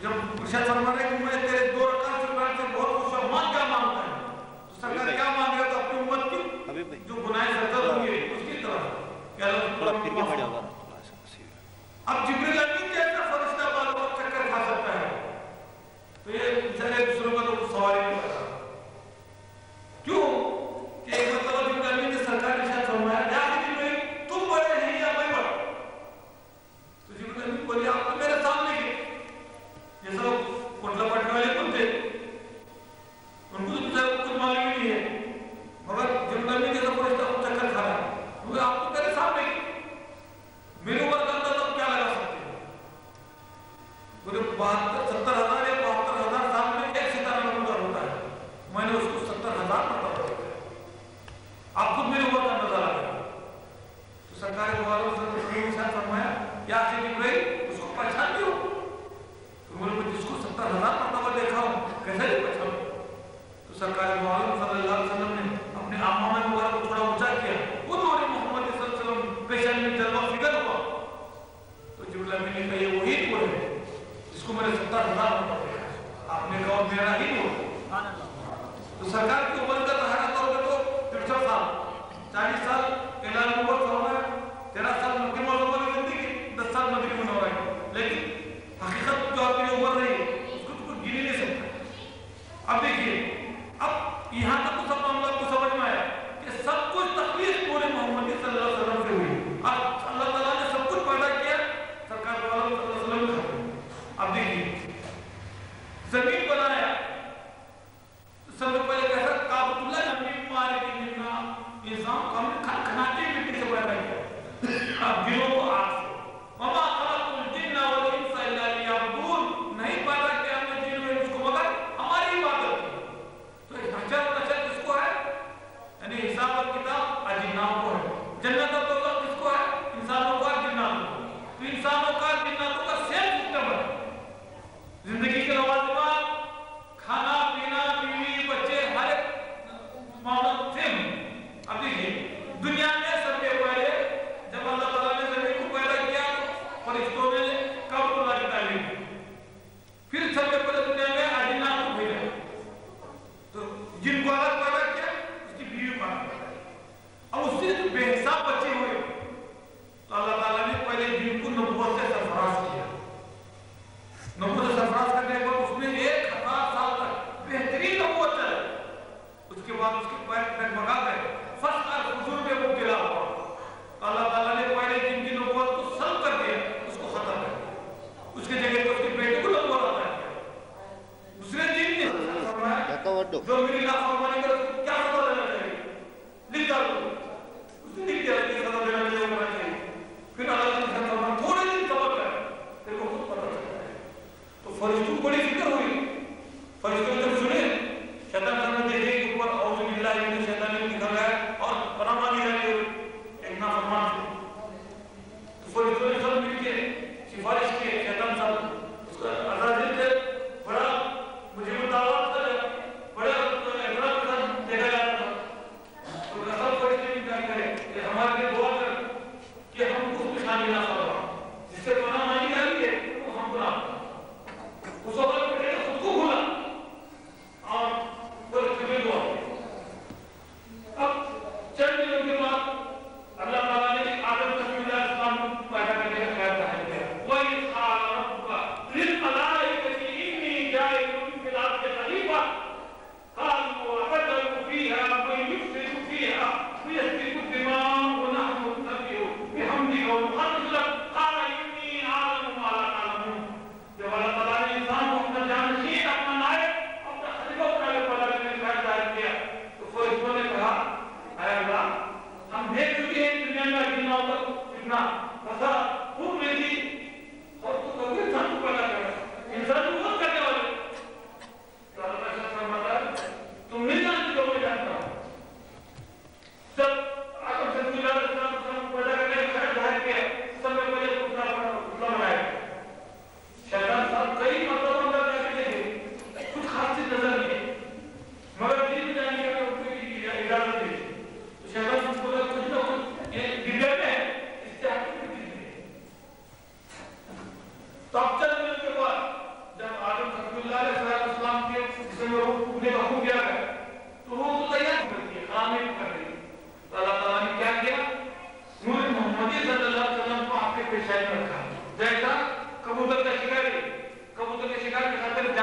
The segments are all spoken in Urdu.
جب ارشاد فرما رہے کہ میں تیرے 2 رکعت سے بیٹھ سے بہت خوش ہوں، مان کیا مانگتا ہے؟ تو سرکار کیا مانگ رہا تو اپنی امت کی جو گناہ سرزد ہوں گے اس کی طرف کہ اللہ اب جبریل امین جیسا فرشتہ بار بار چکر کھا سکتا ہے تو یہ بیچارے دوسروں کا تو سوال ہی نہیں کرتا. کیوں کہ ایک مرتبہ جبریل امین نے سرکار نے شاید فرمایا یا جبریل تم بڑے ہیں یا میں بڑا؟ تو جبریل امین بولے آپ تو میرے سامنے کے جیسا کوٹلا پٹنے والے کون تھے ان کو تو بیچارے کچھ معلوم ہی نہیں ہے مگر جبریل امین جیسا فرشتہ کو چکر کھا رہا ہے بولے آپ تو میرے سامنے کے میرے اوپر کرتا تو کیا لگا سکتے ہیں؟ پورے 70,000 یا 72,000 سال میں ایک ستارہ نمودار ہوتا ہے. میں نے اس کو 70,000 مرتبہ پڑھا. آپ خود میرے اوپر کا اندازہ لگا. تو سرکار دو عالم صلی اللہ علیہ وسلم فرمایا یا سے جبرائیل اس کو پہچانتے ہو؟ تو بولے میں جس کو 70,000 مرتبہ دیکھا ہوں کیسے نہیں پہچانوں؟ تو سرکار دو عالم صلی اللہ علیہ وسلم نے اپنے عامہ مبارک کو تھوڑا اونچا کیا. وہ نور محمد صلی اللہ علیہ وسلم پیشانی میں جلوہ فکر ہوا. تو جبریل امین نے کہا یہ وہی نور ہے جس کو میں نے 70,000 مرتبہ دیکھا. آپ نے کہا میرا ہی نور. تو سرکار کی عمر کا تحرہ طور پہ تو 63 سال 40 سال اعلان نبوت فرمایا 13 سال مکہ معظمہ کی زندگی 10 سال مدینہ منورہ کی. لیکن حقیقت جو آپ کی عمر رہی اس کو تو کوئی گن ہی نہیں سکتا. اب دیکھیے اب یہاں تک تو سب معاملہ کو سمجھ میں آیا کہ سب کچھ تخلیق پورے محمد صلی اللہ علیہ وسلم سے ہوئی. اللہ تعالیٰ نے سب کچھ پیدا کیا سرکار صلی اللہ علیہ وسلم نے. اب دیکھیے زمین بنایا سب سے پہلے کہا کعبۃ اللہ زمین مارے کی ملنا انسان کو ہم نے کھنکھناتی مٹی سے پیدا کیا. اب دلوں کو آگ سے وما خلقت الجن والانس الا لیعبدون نہیں پیدا کیا ہم نے جن و انس کو مگر ہماری عبادت کی. تو حشر و نشر کس کو ہے؟ یعنی حساب اور کتاب اجناؤں کو ہے. جنت اور دوزخ کس کو ہے؟ انسانوں کو اور جناتوں کو. تو انسانوں کا جناتوں کا سیم سسٹم ہے. زندگی کے لوازمات کھانا پینا بیوی بچے ہر ایک معاملہ سیم. اب دیکھیے دنیا میں سب سے پہلے جب اللہ تعالیٰ نے زمین کو پیدا کیا فرشتوں نے کعبۃ اللہ کی تعمیر کی. پھر سب سے پہلے دنیا میں اجنات کو بھیجا تو جن کو الگ پیدا کیا اس کی بیوی کو الگ پیدا کیا. اب اس سے جو بے حساب بچے ہوئے تو اللہ تعالیٰ نے پہلے جن کو نبوت سے سرفراز کیا. نبوت سے سرفراز کرنے کے بعد اس نے 1000 سال تک بہترین نبوت چلے. اس کے بعد اس کے پیر ڈگمگا گئے. فصل اور حضور میں وہ گلا ہوا. اللہ تعالیٰ نے پہلے جن کی نبوت کو سلب کر دیا اس کو ختم کر دیا. اس کے جگہ پر اس کے بیٹے کو نبوت عطا کیا. دوسرے دن نے فرمایا جو میری نافرمانی کرے اس کو کیا سزا دینا چاہیے لکھ ڈالو. اس نے لکھ دیا کہ سزا دینا چاہیے ہونا چاہیے. پھر اللہ نے فرمایا تھوڑے دن صبر کر تیرے کو خود پتہ چلتا ہے. تو فرشتوں کو بڑی فکر ہوئی. فرشتوں نے جب سنے شیطان سامنے دیکھے کہ اوپر اعوذ باللہ من الشیطان الرجیم لکھا گیا ہے اور پناہ مانگی جا رہی ہے ایک نافرمان سے. تو فرشتوں نے سب مل کے سفارش کی شیطان صاحب اس کا عزازیل سے بڑا مجھے مطالعات کر بڑا احترام کے ساتھ دیکھا جاتا تھا. تو سب فرشتے بھی کیا کرے کہ ہمارے لیے دعا کر کہ ہم کو اس میں شامل نہ کرو جس سے پناہ مانگی جا رہی ہے وہ ہم کو نہ اس وقت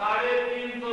350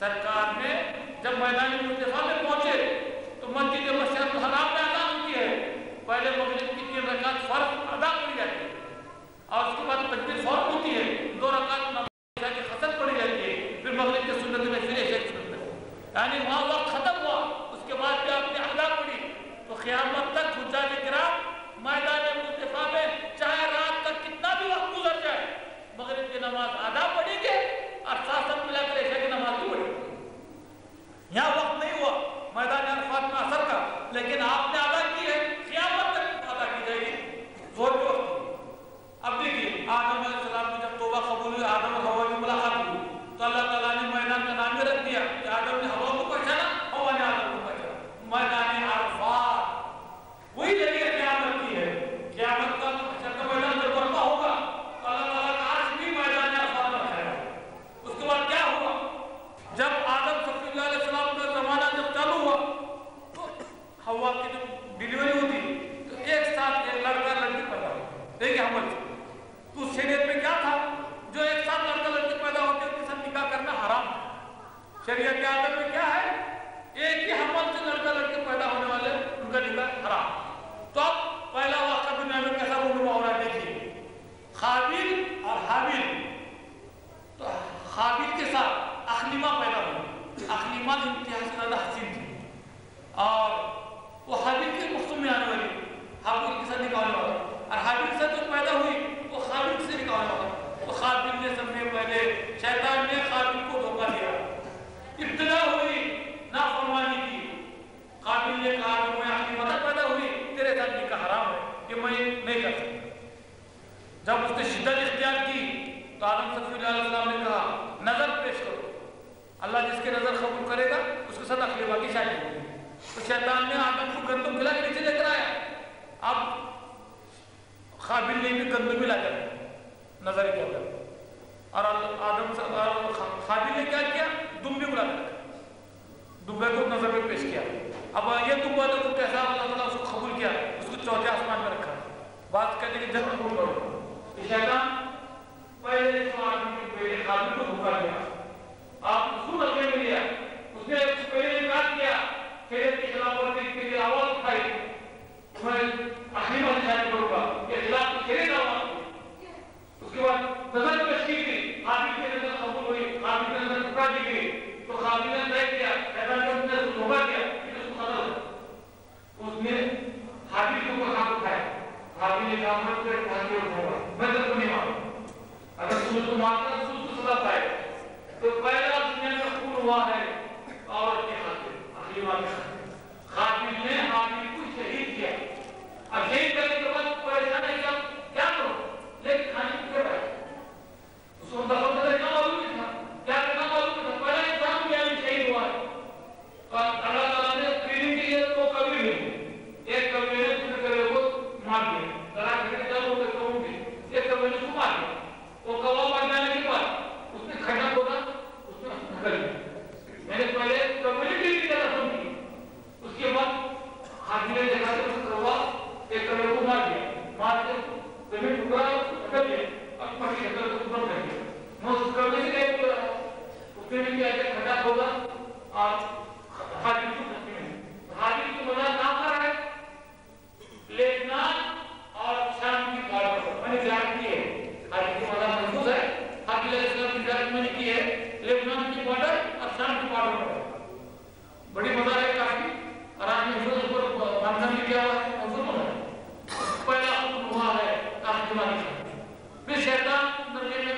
سرکار نے جب میدان مصطفیٰ میں پہنچے تو مسجد مشرق الحرام میں اذان ہوتی ہے، پہلے مغرب کی 3 رکعت فرض ادا کی جاتی ہے اور اس کے بعد تکبیر فوراً ہوتی ہے، 2 رکعت نماز عشاء کی خصلت پڑھی جاتی ہے، پھر مغرب کے سنت میں پھر عشاء کی سنت ہے، یعنی وہاں وقت ختم ہوا، اس کے بعد بھی آپ نے ادا پڑھی تو قیامت تک حجاج کرام میدان مصطفیٰ میں چاہے رات کا کتنا بھی وقت گزر جائے مغرب کی نماز ادا پڑھیں گے اور ساتھ ساتھ ملا کر عشاء کی نماز بھی پڑھیں گے۔ یہاں وقت نہیں ہوا میدان عرفات میں اثر کا، لیکن آپ نے ادا کی ہے، قیامت تک ادا کی جائے گی زور کے وقت۔ اب دیکھیے آدم علیہ السلام کی جب توبہ قبول ہوئی، آدم اور ہوا کی ملاقات ہوئی تو اللہ تعالیٰ نے میدان کا نام ہی رکھ دیا کہ آدم نے ہوا کو پہچانا، ہوا نے آدم کو پہچانا، میدان عرفات وہی جگہ قیامت کی ہے۔ قیامت کا حشر کا میدان جب برپا ہوگا تو اللہ تعالیٰ کا عرش بھی میدان عرفات میں رکھا ہے۔ اس کے بعد کیا ہوا؟ جب آدم صفی اللہ علیہ السلام کا زمانہ جب چالو ہوا تو ہوا کی جب ڈیلیوری ہوتی تو ایک ساتھ ایک لڑکا لڑکی پیدا ہوئی، ایک حمل سے، تو شریعت میں کیا تھا؟ جو ایک ساتھ لڑکا لڑکی پیدا ہوتے ان کے ساتھ نکاح کرنا حرام ہے۔ شریعت عادت میں کیا ہے؟ ایک ہی حمل سے لڑکا لڑکی پیدا ہونے والے ان کا نکاح حرام۔ تو اب پہلا واقعہ دنیا میں کیسا رونما ہو رہا ہے دیکھیے، قابیل اور حابیل، تو قابیل کے ساتھ اخلیمہ پیدا ہوئی، اخلیمہ انتہا سے زیادہ حسین تھی اور وہ حابیل کے مقصود میں آنے والی، حابیل کے ساتھ نکاح ہونے والا، اور حابیل سے جو پیدا ہوئی وہ قابیل سے نکاح ہونے والا۔ تو قابیل نے سب سے پہلے شیطان نے قابیل کو دھوکہ دیا، ابتدا ہوئی نافرمانی کی، قابیل نے کہا کہ میں اخلیمہ پیدا ہوئی، تیرے ساتھ نکاح حرام ہے، کہ میں نہیں کر سکتا۔ جب اس نے شدت اختیار کی تو آدم صفی اللہ علیہ السلام نے کہا نظر پیش کرو، اللہ جس کے نظر قبول کرے گا اس کے ساتھ اخلیمہ کی شادی ہوگی۔ تو شیطان نے آدم کو گندم کھلا کے نیچے لے کر آیا، اب قابیل نے بھی گندم ملا کر نظر کیا کر، اور قابیل نے کیا کیا؟ دمبے کو لا کر دمبے کو نظر میں پیش کیا۔ اب یہ دمبا تو کیسا اللہ تعالیٰ اس کو قبول کیا، اس کو چوتھے آسمان میں رکھا، بات کہتے کہ جنت قبول کرو۔ شیطان پہلے اس آدمی کے پہلے قابل کو دھوکا دیا، آپ اصول اگلے میں لیا، اس نے پہلے انکار کیا، شریعت کی خلاف ورزی کے لیے آواز اٹھائی، میں اخلیمہ سے شادی کروں گا، یہ خلاف کی شریعت آواز ہوئی۔ اس کے بعد نظر پیش کی گئی، قابل کی نظر قبول ہوئی، قابل کی نظر ٹکرا دی گئی، تو قابل نے طے کیا، شیطان نے اس نے دھوکا دیا کہ اس کو قتل ہو۔ اس نے حابیل کے اوپر ہاتھ اٹھایا، حابیل نے کہا میں تجھے پھانسی اٹھاؤں گا، میں تجھ کو نہیں مانوں، اگر سوز کو مانتا ہے سوز کو سزا پائے۔ تو پہلا دنیا میں خون ہوا ہے عورت کے خاطر، اخلیمہ کے خاطر، قابل نے حابیل کو شہید کیا۔ اب شہید کرنے کے بعد پریشان ہے کیا کرو، لیکن کھانے کو کیا رہا، اس کو دفن کرنے کا معلوم نہیں تھا، کیا کرنا معلوم نہیں تھا، پہلا انسان دنیا میں شہید ہوا ہے۔ اللہ تعالیٰ نے ٹریننگ کے لیے دو کبھی نہیں، ایک کبھی نے دوسرے کبھی کو مار دیا، ذرا کھڑے جانوں کے قوم بھی، ایک کبھی نے کو مار دیا، وہ کوا مار جانے کے بعد اس نے کھڑا ہوگا، اس نے نکل دیا۔ میں نے پہلے کمیونٹی کی طرح سمجھی، اس کے بعد حاضر نے دیکھا کہ اس کوا ایک کبھی کو مار دیا، مار کے زمین ٹکڑا نکل گیا، اب پڑھی نکل کے اوپر کر دیا، میں اس کبھی سے کہیں بول رہا اس نے بھی کیا کہ کھڑا ہوگا اور حاضر کو سکتے ہیں، حاضر کی مدد کام کر رہا ہے لبنان اور شام کی بارڈر پر، میں نے زیارت کی ہے، حاضر کی مدد محفوظ ہے، حاضر علیہ السلام کی زیارت میں نے کی ہے لبنان کی بارڈر اور شام کی بارڈر پر، بڑی مزار ہے کافی، اور آج محفوظ پر منظر میں کیا ہوا ہے محفوظ ہونا ہے، پہلا خود ہوا ہے اخلیمہ کی شادی۔ پھر شیطان درجے میں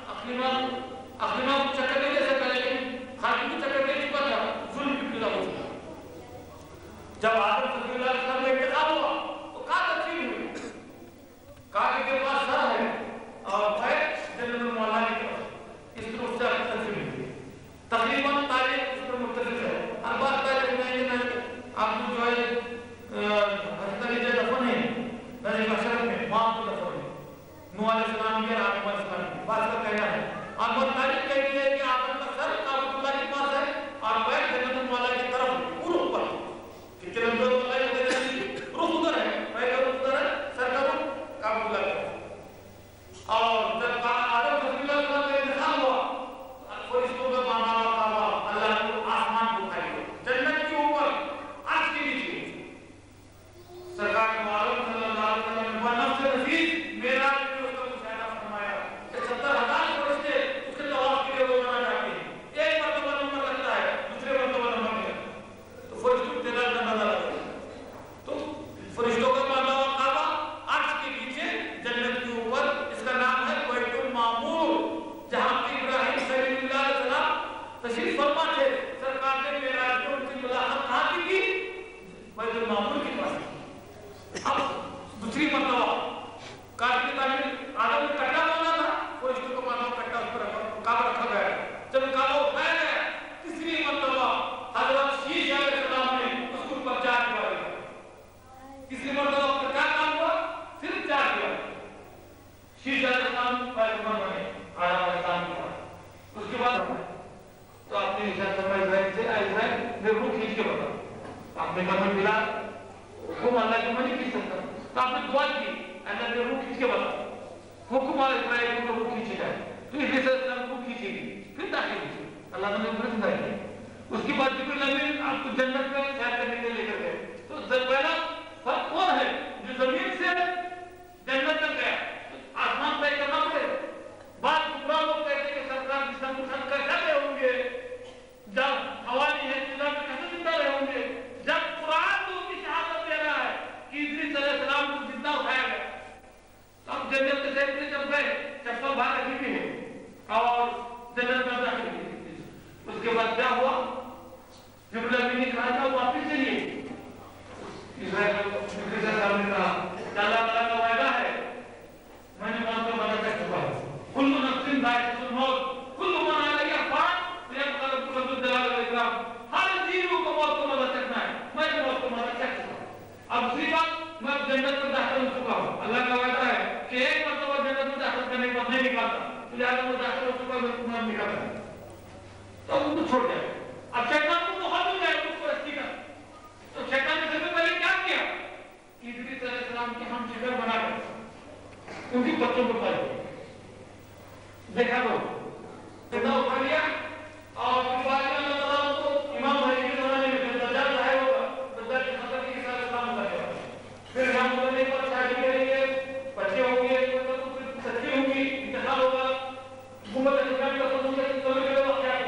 اخلیمہ کو چکر نہیں دے سکتا، لیکن حاضر کو چکر دے چکا تھا، ظلم کی ابتدا ہو چکا۔ جب آدم صلی اللہ علیہ وسلم کا انتخاب ہوا تو کہاں تقسیم ہوئی، کہاں کے پاس سر ہے اور پیر جنت المعلا کی طرف، اس طرف سے تقسیم ہوئی۔ تقریباً تاریخ اس پر مختلف ہے، ہر بات تاریخ میں یہ ہے آپ کو جو ہے حضرت علی جو دفن ہے نظر مشرق میں وہاں کو دفن ہے، نوح علیہ السلام کی اور آدم علیہ السلام کی، بات کا کہنا ہے، اور وہ تاریخ کہتی ہے کہ آدم کا سر کعبۃ اللہ کے پاس ہے اور پیر جنت المعلا کی طرف پورا اوپر، کہ جنت المعلا پھر روح کھینچ کے بتا. آپ نے کہا ملا حکم اللہ کے میں نہیں کھینچ سکتا, تو آپ نے دعا کی اللہ نے روح کھینچ کے بتا, حکم اسرائیل کو روح کھینچے جائے, تو ابلیس علیہ السلام روح کھینچے گی, پھر داخل ہوئی, اللہ نے پھر زندہ کیا. اس کے بعد جبریل امین آپ کو جنت میں سیر کرنے کے لیے لے کر گئے. تو پہلا فرق کون ہے جو زمین سے جنت تک گیا, آسمان طے کرنا پڑے. بعض گمراہ لوگ کہتے ہیں کہ سرکار جس طرح مسلم کر رہے ہوں گے, جب ہوا نہیں ہے تو کیسے زندہ رہے ہوں گے, جب قرآن تو ان کی شہادت دے رہا ہے کہ ادریس علیہ السلام کو زندہ اٹھایا گیا. تو اب جنت کے سیکرے جب گئے, چپل باہر رکھی ہوئی ہے اور جنت میں داخل ہوئی. اس کے بعد کیا ہوا, جبریل امین نے کہا تھا واپس چلیے. اسرائیل نے کہا اللہ تعالیٰ کا وعدہ ہے, میں نے موت کو مدد کر چکا ہوں. کل نفس ذائقۃ الموت, کل من علیہا فان, ویبقى ربک ذو الجلال والاکرام. ہر جیو کو موت کو مدد کرنا ہے, میں نے موت کو مدد کر چکا ہوں. اب دوسری بات, میں جنت میں داخل ہو چکا ہوں. اللہ کا وعدہ ہے کہ ایک مرتبہ جنت میں داخل کرنے کے بعد نہیں نکالتا, لہٰذا میں داخل ہو چکا ہوں, میں نکالتا. تو ان کو چھوڑ جائے. اب شیطان کو بہت ہو جائے اس کو رستی کا. تو شیطان نے سب سے پہلے کیا کیا, ادریس علیہ السلام کی ہم شکل بنا کر ان کی بچوں کو پائی. دیکھا لو زندہ اٹھا لیا, اور پھر بعد میں اللہ تعالیٰ کو امام مہدی کے زمانے میں دجال ظاہر ہوگا, دجال کے خطر کے عیسیٰ علیہ السلام اتارے گا. پھر ہم ہونے پر شادی کریں گے, بچے ہوں گے, سچی ہوں گی, انتقال ہوگا, حکومت اسلامی کا سب سے کبھی کبھی وقت کیا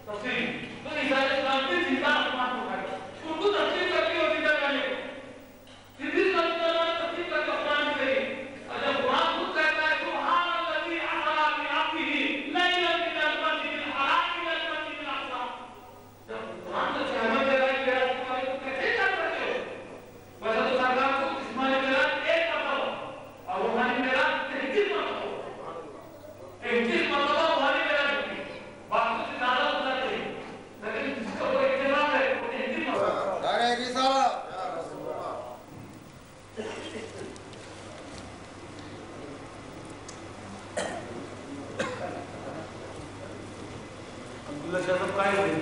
تفصیل. تو عیسیٰ علیہ السلام بھی زندہ آسمان کو اٹھائے, ان کو تفصیل کرتی ہے زندہ جانے کو. ادریس علیہ السلام نے تفصیل کر کے قرآن میں کہی. اگر قرآن خود کہتا ہے سبحان الذی اسریٰ بعبدہ لیلا من المسجد الحرام الی المسجد الاقصی, جب قرآن سے کہنا دے رہا ہے کہ آپ کو کیسے جان سکتے ہو. ویسے تو سرکار کو جسمانی معراج ایک مرتبہ اور روحانی معراج 33 مرتبہ, 33 مرتبہ روحانی معراج ہوتی ہے, باقی سے زیادہ ہوتا ہے. لیکن جس کا کوئی اعتراض ہے وہ 33 مرتبہ. نعرہ رسالت. عبداللہ شاہ صاحب قائل ہوئے.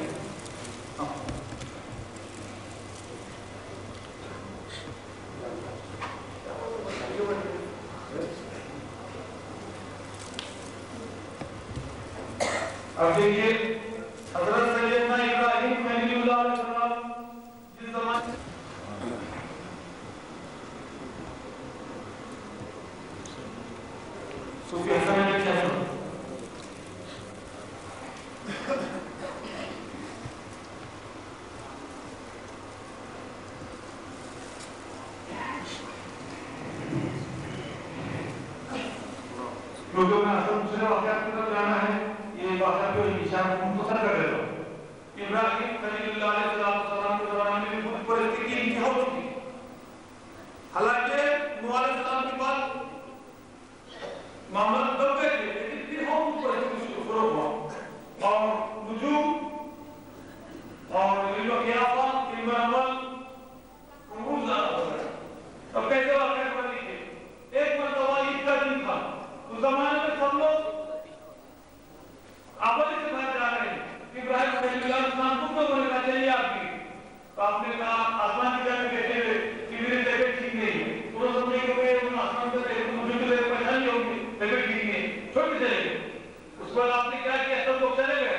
اب دیکھیے حضرت سیدنا ابراہیم خلیل اللہ علیہ السلام جس زمانے صوفی حسن علی شاہ صاحب کیونکہ میں اصل دوسرے واقعات کی طرف جانا ہے, یہ واقعہ کو نشان مختصر کر دیتا ہوں. ابراہیم خلیل اللہ علیہ السلام کے زمانے میں بہت پرستگی انتہا ہو چکی. حالانکہ نوح علیہ السلام کے بعد معاملات دب گئے تھے, لیکن پھر ہم پرستگی شروع ہوا, اور نجوم اور علم و قیافہ, علم عمل بہت زیادہ ہو گیا. اب کیسے واقعات بن لیجیے. ایک مرتبہ عید کا دن تھا, اس زمانے میں سب لوگ آبادی سے باہر جا رہے ہیں. ابراہیم خلیل اللہ علیہ السلام کو بولنے کا چلیے آپ کی, تو آپ نے کہا آسمان کی جگہ بیٹھے ہوئے کہ میری طبیعت ٹھیک نہیں ہے. پورا سب نہیں کہ آسمان پہ دیکھیں مجھے تو پریشانی ہوگی, طبیعت ٹھیک نہیں ہے, چھوڑ کے چلے گئے. اس بعد آپ نے کیا کیا, سب لوگ چلے گئے,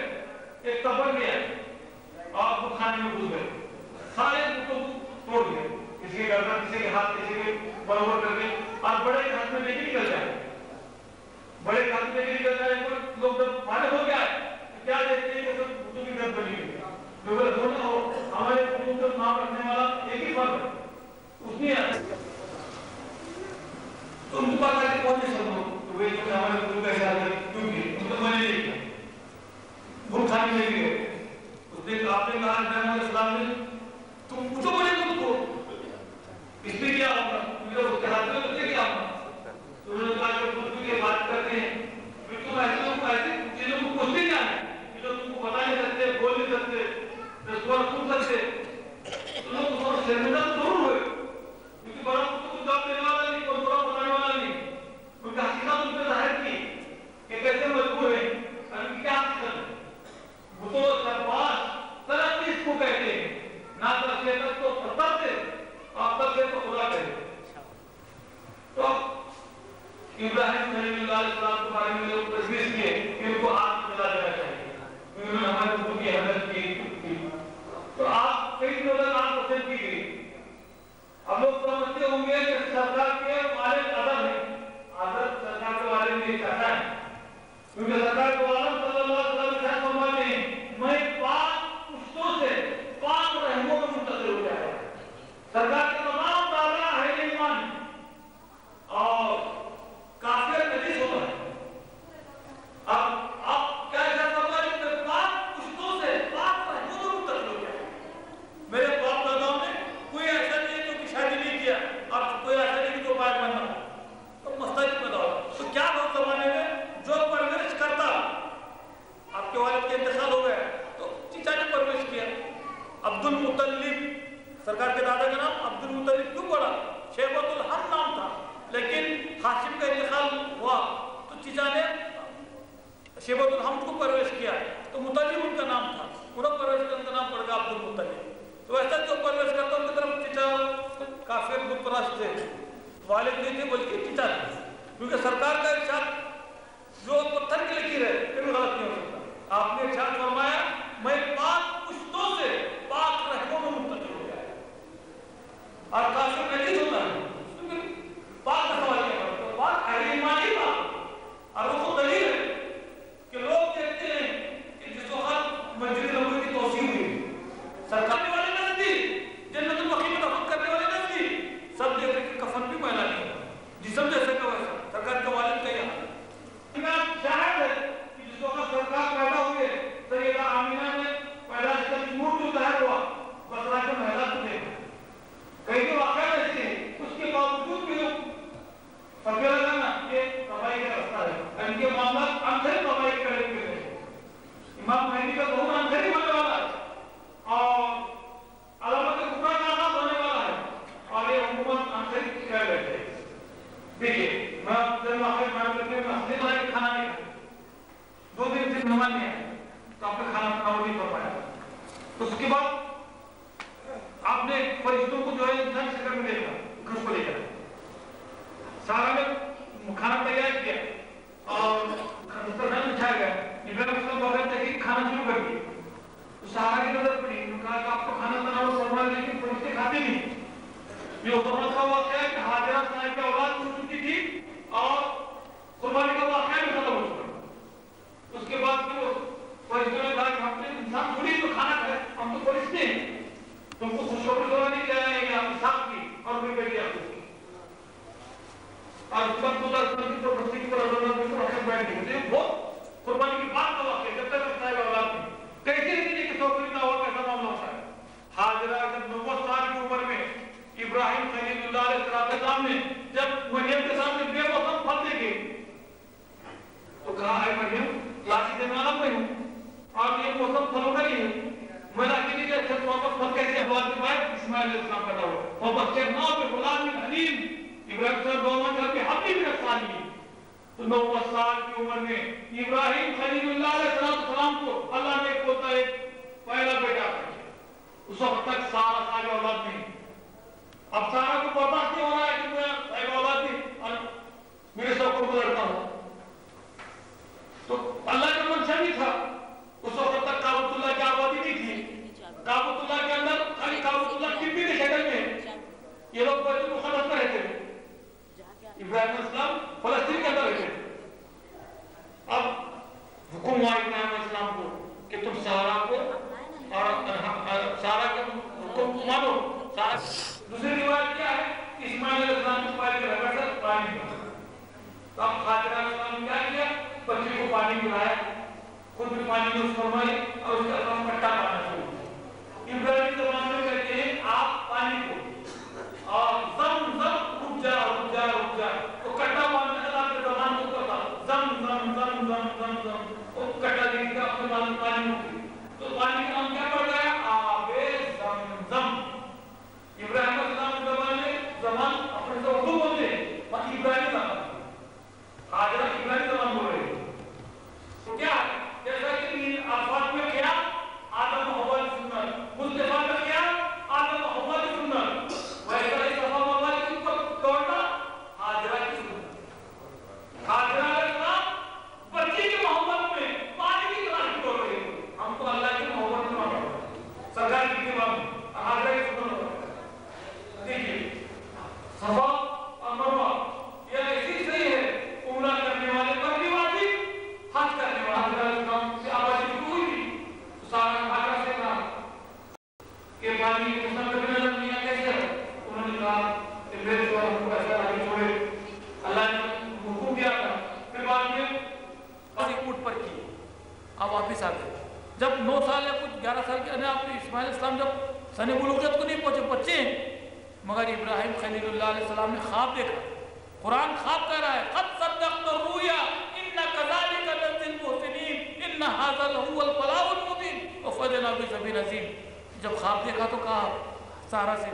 ایک تبر گیا اور وہ کھانے میں گھس گئے, سارے کو توڑ گئے, کسی کے گردن, کسی کے ہاتھ, کسی کے برابر کر کے, اور بڑے ہاتھ میں لے کے نکل جائے. بڑے ہاتھ میں لے کے نکل جائے, لوگ جب فارغ ہو گیا کیا دیکھتے ہیں کہ سب بتوں کی گرد بنی ہوئی. جو اگر دونوں ہو, ہمارے بتوں کا نام رکھنے والا ایک ہی فرد ہے, اس نے تو ان کو پتا ہے کون سے سب ہو, تو وہ ہمارے بتوں کیسے آ گئے, کیونکہ ان کو میں نے دیکھا وہ کھانے لے گئے. اس نے آپ نے کہا ابراہیم علیہ السلام نے, تم پوچھو بولے تم کو اس میں کیا ہوگا, میرا اس کے ہاتھ میں بچے کیا ہوگا. تو انہوں نے کہا کہ خود کی بات کرتے ہیں, پھر تم ایسے لوگ ایسے چیزوں کو پوچھتے کیا ہے کہ جو تم کو بتا نہیں سکتے, بول نہیں سکتے, رسول سن سکتے. تو لوگ اس وقت شرمندہ ضرور ہوئے, کیونکہ بڑا کو جواب دینے والا نہیں, کوئی بڑا بتانے والا نہیں. ان کا حقیقت ان پہ ظاہر کی کہ کیسے مجبور ہیں, اور ان کی کیا حقیقت ہے. وہ تو سرپاس ترقی اس کو کہتے ہیں. عبد المطلب، سرکار کے دادا کا نام عبد المطلب کیوں پڑا؟ شیبۃ الحم نام تھا، لیکن ہاشم کا انتقال ہوا تو چچا نے شیبۃ الحم کو پرورش کیا، تو مطلب ان کا نام تھا، انہوں پرورش کا ان کا نام پڑ گیا عبد المطلب۔ تو ایسا جو پرورش کرتا ان کی طرف چچا کافر بت پرست تھے، والد نہیں تھے بلکہ چچا تھے، کیونکہ سرکار کا ارشاد جو پتھر کی لکیر ہے پھر بھی غلط نہیں ہو سکتا۔ آپ نے ارشاد فرمایا میں پاک پشتوں سے پاک رحموں میں منتقل ہو گیا ہے، اور کافر نجس ہوتا ہے پاک کا سوال کیا کرتا ہے، پاک اہل ایمان ہی پاک، اور وہ خود دلیل ہے کہ لوگ کہتے ہیں کہ جس وقت مسجد نبوی کی توسیع ہوئی سرکار والے نہ تھی، جنت البقیع میں دفن کرنے والے نہ تھی، سب دیکھ رہے کہ کفن بھی میلا نہیں ہوتا، جسم جیسے کا ویسا، سرکار کے والد کا یہاں امام شاہد ہے کہ جس وقت سرکار پیدا ہوئے سیدہ آمینہ نے پیدائش کا نور جو ظاہر ہوا بصرہ کے محلات میں کئی کے واقعات ایسے ہیں، اس کے باوجود بھی لوگ فکر لگا نا کہ تباہی کا رستہ ہے، ان کے معاملات اندھر تباہی کرنے کے لیے امام مہدی کا بہت اندھر ہی ہونے والا ہے اور علامت کبریٰ کا آغاز ہونے والا ہے، اور یہ حکومت اندھر ہی کہہ بیٹھے۔ دیکھیے میں جب آخر میں کرتے ہیں ہفتے بھر کے کھانا نہیں کھاتے، 2 دن سے مہمان نہیں آئے تو آپ نے کھانا پکاؤ نہیں کر پایا، تو اس کے بعد آپ نے فرشتوں کو جو ہے انسان شکل میں دیکھا گھر کو لے کر سارا نے کھانا تیار کیا اور دسترخوان بچھایا گیا، ابراہیم السلام بغیر تحقیق کھانا شروع کر دیا، تو سارا کی نظر پڑی، انہوں نے کہا کہ آپ کو کھانا بنانا فرمایا لیکن فرشتے کھاتے نہیں۔ یہ حضرت کا واقعہ ہے کہ حاجرہ صاحب کی اولاد ہو چکی تھی اور قربانی کا واقعہ بھی ختم ہو چکا، اس کے بعد پھر فرشتوں نے کہا کہ ہم نے انسان تھوڑی تو کھانا کھائے، ہم تو فرشتے ہیں، تم کو خوشخبری سنانی چاہیے کہ آپ اسحاق کی اور میری بیٹی یعقوب کی، اور اس وقت خدا کی تو بستی پر حضرت کو رکھ بیٹھ گئے، بہت قربانی کی بات کا واقعہ جب تک صاحب اولاد میں کیسے نہیں کہ سوکری نہ ہوا کیسا معاملہ ہوتا ہے۔ حاجرہ جب 9 سال کی عمر میں ابراہیم خلیل اللہ علیہ السلام نے جب مریم کے سامنے بے موسم پھل دیکھے تو کہا اے مریم لاسی دینے والا میں ہوں اور یہ موسم پھلوں کا نہیں ہے، میں لاکی کے اچھا واپس پھل کیسے احوال کے بعد اسماعیل علیہ السلام پیدا ہوا، وَبَشَّرْنَاهُ بِغُلَامٍ حَلِيمٍ ابراہیم صلی اللہ علیہ وسلم بحبیب الصالحین۔ تو 9 سال کی عمر میں ابراہیم خلیل اللہ علیہ السلام کو اللہ نے ایک پوتا ایک پہلا بیٹا کیا، اس وقت تک سارا صاحب اولاد نہیں، اب سارا کو برداشت نہیں ہو رہا ہے کہ میں صاحب اولاد نہیں اور میرے سب کو گزرتا ہوں، تو اللہ کا منشا نہیں تھا، اس وقت تک کعبۃ اللہ کی آبادی نہیں تھی، کعبۃ اللہ کے اندر خالی کعبۃ اللہ کی بھی شکل میں یہ لوگ بیت المقدس میں رہتے تھے، ابراہیم علیہ السلام فلسطین کے اندر رہتے تھے۔ اب حکم ہوا ابراہیم علیہ السلام کو کہ تم سارا کو اور سارا کا حکم مانو، سارا دوسری روایت کیا ہے کہ اسماعیل علیہ السلام کو پانی کا رگڑ کر پانی پلایا، تو اب حاجرہ علیہ السلام نے کیا کیا، بچے کو پانی پلایا، خود بھی پانی یوز فرمائی اور اس کا کام کٹا پانا شروع۔ ابراہیم زبان میں کہتے ہیں آپ پانی کو اور زم زم رک جا رک جا رک جا، تو کٹا پانی اللہ کے زبان کو کرتا زم زم زم زم زم زم، وہ کٹا دیکھ کا اپنے پانی پانی ہوگی، تو پانی کا نام کیا پڑ گیا آب زم زم۔ ابراہیم علیہ السلام کے زبان میں زمان اپنے سے اردو بولتے ہیں، باقی ابراہیم زبان حاجرہ ابراہیم زبان بول رہے ہیں، تو کیا جیسا کہ ان الفاظ میں کیا آدم و حوا کی سنت، مصطفیٰ میں کیا آدم و حوا کی سنت، ویسا ہی صفا و مروا کی کو توڑنا حاجرہ کی سنت۔ حاجرہ علیہ السلام بچی کی محبت میں پانی کی تلاش کر رہے ہیں، ہم تو اللہ کی محبت میں مانتے سرکار کی اتباع میں حاجرہ کی سنت ہوتا ہے۔ دیکھیے صفا اور مروا یہ ایسی صحیح ہے، عمرہ کرنے والے پر بھی واجب، حج کرنے والے سے آبادی کوئی بھی سارا حاجرہ سے کہا کہ پانی کے مسلم کبھی نظر نہیں آیا کیسے ہے، انہوں نے کہا کہ میرے جو ہم کو ایسا آگے چھوڑے، اللہ نے حکم دیا تھا، پھر بعد میں اسی اونٹ پر کی، آپ واپس آ گئے، جب 9 سال یا کچھ 11 سال کے آپ نے اسماعیل علیہ السلام جب سن بلوغیت کو نہیں پہنچے بچے ہیں، مگر ابراہیم خلیل اللہ علیہ السلام نے خواب دیکھا، قرآن خواب کہہ رہا ہے قد صدقت الرؤیا ان كذلك نجزي المحسنين ان هذا لهو البلاء المبين وفديناه بعذاب عظیم۔ جب خواب دیکھا تو کہا سارا سے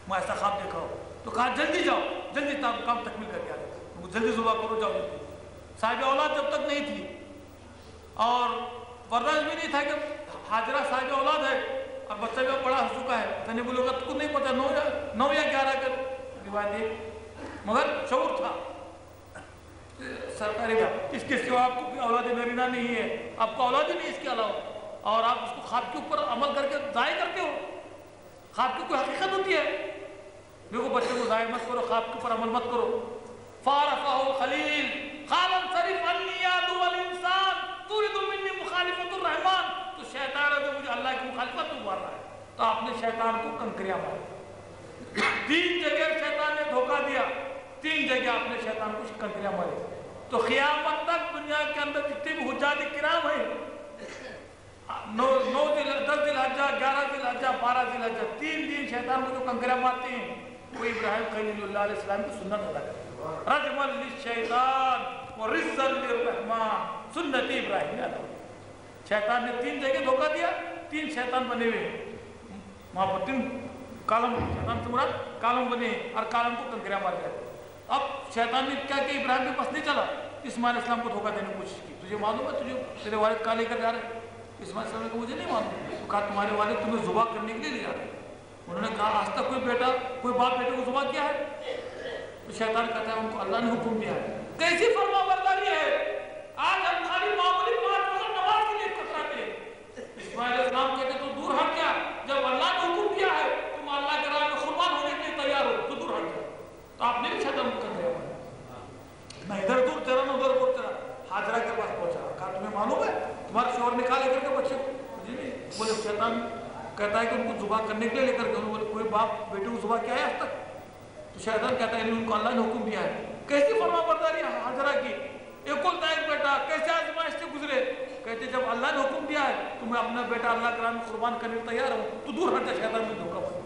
میں ایسا خواب دیکھا ہوں، تو کہا جلدی جاؤ، جلدی کام تکمیل کر کے آ جاؤ، جلدی ذبح کرو، جاؤ جلدی۔ صاحب اولاد جب تک نہیں تھی اور برداشت بھی نہیں تھا کہ حاجرہ صاحب اولاد ہے اور بچہ بھی بڑا ہو چکا ہے، تو نہیں بولے گا تو نہیں پتا 9 یا 11 کا روایت، مگر شعور تھا سرکاری کا، اس کے سوا آپ کو اولاد نرینہ نہیں ہے، آپ کو اولاد ہی نہیں اس کے علاوہ، اور آپ اس کو خواب کے اوپر عمل کر کے ضائع کرتے ہو۔ خواب کی کوئی حقیقت ہوتی ہے؟ دیکھو بچے کو ضائع مت کرو، خواب کے اوپر عمل مت کرو۔ فارفہ الخلیل قال انصرف عنی یا عدو الانسان تريد منی مخالفت الرحمن، تو شیطان ہے تو مجھے اللہ کی مخالفت تو مار رہا ہے، تو آپ نے شیطان کو کنکریاں ماری۔ 3 جگہ شیطان نے دھوکہ دیا، 3 جگہ آپ نے شیطان کو کنکریاں ماری۔ تو قیامت تک دنیا کے اندر جتنے بھی حجاج کرام ہیں، 10 ذی الحجہ، 11 ذی الحجہ، 12 ذی الحجہ، 3 دن شیطان کو جو کنکریاں مارتے ہیں، وہ ابراہیم خلیل اللہ علیہ السلام کی سنت ادا کرتے ہیں، رجما للشیطان ورزا للرحمن، سنت ابراہیم ادا۔ شیطان نے 3 جگہ دھوکہ دیا، 3 شیطان بنے ہوئے، وہاں پر 3 کالم، شیطان سے مراد کالم بنے اور کالم کو کنکریاں مار گئے۔ اب شیطان نے کیا کہ ابراہیم کے پاس نہیں چلا، اسماعیل السلام کو دھوکہ دینے کی کوشش کی، تجھے معلوم ہے تیرے والد کہاں لے کر جا رہے ہیں؟ اسماعیل السلام کو مجھے نہیں معلوم، تو کہا تمہارے والد تمہیں ذبح کرنے کے لیے لے جا رہے ہیں۔ انہوں نے کہا آج تک کوئی باپ بیٹے کو ذبح کیا ہے؟ تو شیطان کہتا ہے ان کو اللہ نے حکم دیا ہے۔ کیسی فرما برداری ہے؟ آج ہم خالی معمولی 5 وقت نماز کے لیے کتراتے ہیں۔ اسماعیل السلام کہتے تو دور ہٹ گیا، جب اللہ نے حکم دیا ہے تم اللہ کے راہ میں قربان ہونے کے لیے تیار ہو تو دور ہٹ گیا۔ تو آپ نے بھی شیطان کو کر دیا، میں ادھر دور تیرا نہ ادھر دور تیرا۔ حاجرہ کے پاس پہنچا، کہا تمہیں معلوم ہے تمہارے شوہر نے کہا لے کر کے بچے کو؟ جی نہیں، بولے شیطان کہتا ہے کہ ان کو ذبح کرنے کے لیے لے کر کے، بولے کوئی باپ بیٹے کو ذبح کیا ہے آج تک؟ تو شیطان کہتا ہے ان کو اللہ نے حکم دیا ہے۔ کیسی فرما برداری ہے حاجرہ کی، ایک بیٹا کیسے آزمائش سے گزرے؟ کہتے جب اللہ نے حکم دیا ہے تو میں اپنا بیٹا اللہ کے راہ میں قربان کرنے کو تیار ہوں، تو دور ہٹ جا، شیطان میں دھوکہ بن۔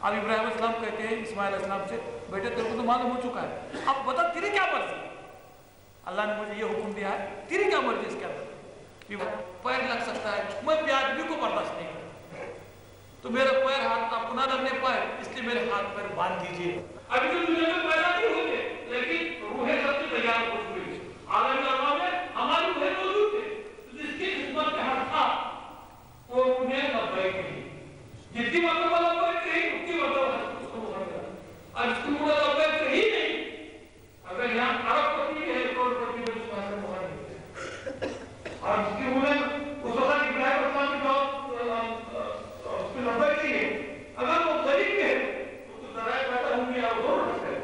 اب ابراہیم السلام کہتے ہیں اسماعیل السلام سے، بیٹے تیرے کو تو معلوم ہو چکا ہے، اب بتا تیری کیا مرضی؟ اللہ نے مجھے یہ حکم دیا ہے، تیری کیا مرضی اس کے اندر؟ پیر لگ سکتا ہے، میں بے ادبی کو برداشت نہیں کرتا، تو میرا پیر ہاتھ آپ کو نہ لگنے پائے اس لیے میرے ہاتھ پیر باندھ دیجیے۔ ابھی تو دنیا میں پیدا نہیں ہوئے لیکن روحیں سب سے تیار ہو چکی ہے، عالم ارواح میں ہماری روحیں موجود تھے، جس کی خدمت میں حق تھا وہ انہیں لبیک نہیں، جتنی مرتبہ لبیک کہی اتنی مرتبہ اس کو مخرج کر، اور اس کو مڑا لبیک کہی نہیں، اگر یہاں عرب پتی ہے کروڑ پتی میں اس کو ایسا مخرج نہیں، اور اس کی انہیں اس وقت ابراہیم السلام کی بات اس پہ لبیک نہیں ہے، اگر وہ غریب ہے تو ذرائع پیدا ہوں گے اور ضرور رکھتے ہیں،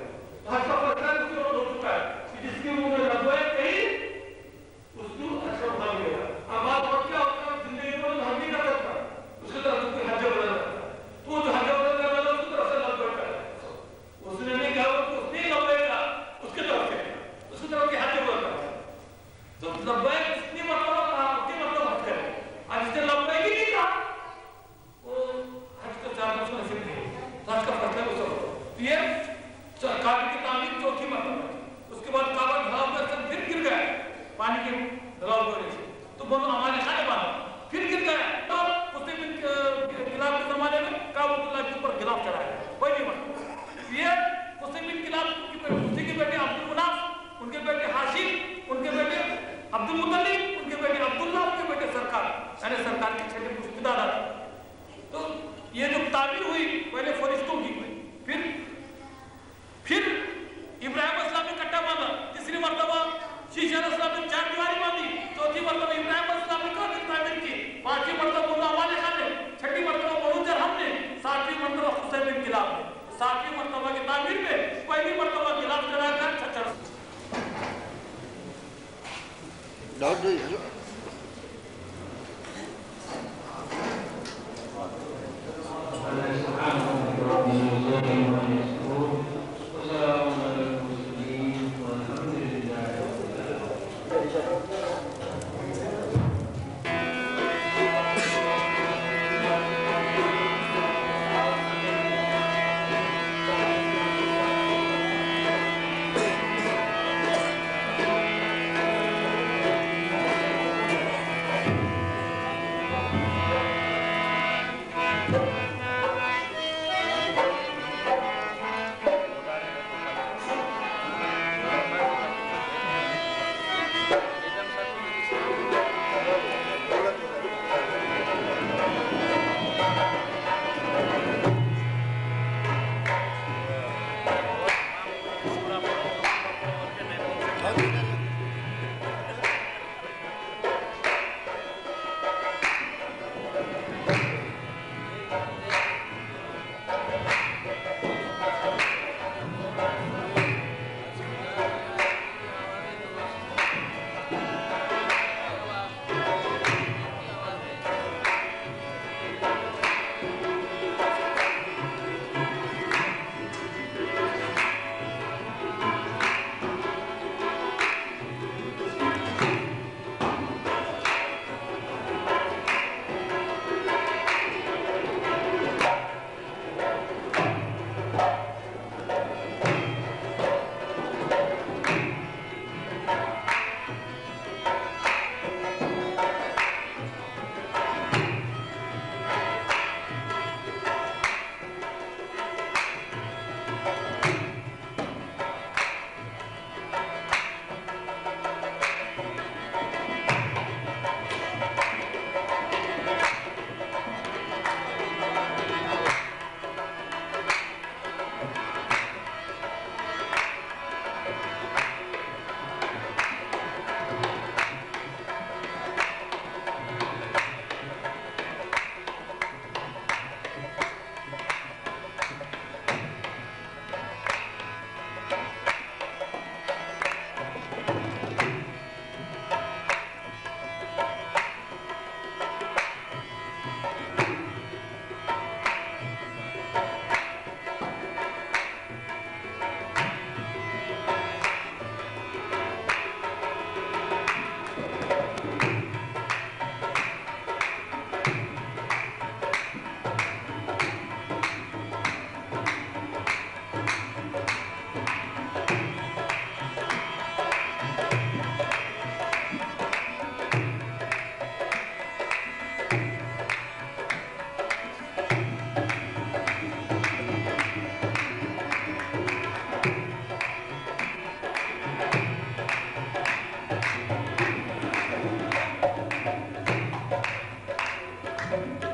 ہے